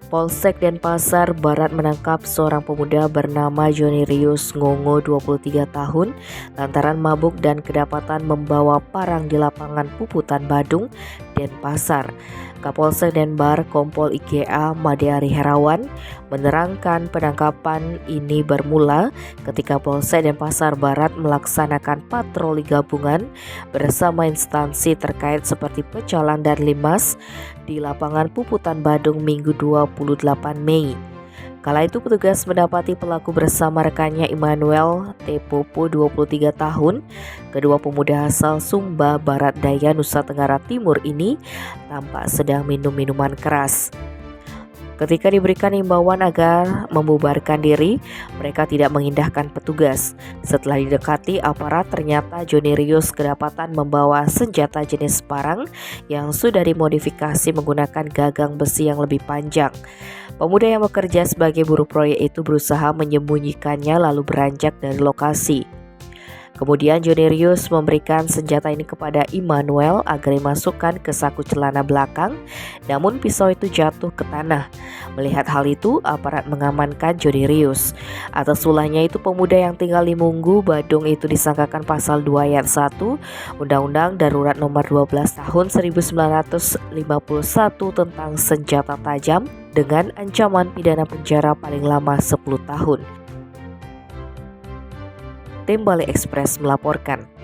Polsek Denpasar Barat menangkap seorang pemuda bernama Joni Rius Ngongo 23 tahun lantaran mabuk dan kedapatan membawa parang di lapangan Puputan Badung, Denpasar. Kapolsek Denbar Kompol IGA Madiari Herawan menerangkan penangkapan ini bermula ketika Polsek Denpasar Barat melaksanakan patroli gabungan bersama instansi terkait seperti Pecalang dan Limas di lapangan Puputan Badung Minggu 28 Mei. Kala itu petugas mendapati pelaku bersama rekannya Immanuel T. Popo 23 tahun. Kedua pemuda asal Sumba Barat Daya Nusa Tenggara Timur ini tampak sedang minum minuman keras. Ketika diberikan imbauan agar membubarkan diri, mereka tidak mengindahkan petugas. Setelah didekati aparat, ternyata Joni Rius kedapatan membawa senjata jenis parang yang sudah dimodifikasi menggunakan gagang besi yang lebih panjang. Pemuda yang bekerja sebagai buruh proyek itu berusaha menyembunyikannya lalu beranjak dari lokasi. Kemudian Joni Rius memberikan senjata ini kepada Immanuel agar dimasukkan ke saku celana belakang, namun pisau itu jatuh ke tanah. Melihat hal itu, aparat mengamankan Joni Rius. Atas ulahnya itu, pemuda yang tinggal di Munggu, Badung itu disangkakan pasal 2 ayat 1 Undang-Undang Darurat Nomor 12 Tahun 1951 tentang senjata tajam dengan ancaman pidana penjara paling lama 10 tahun. Tim Bali Express melaporkan.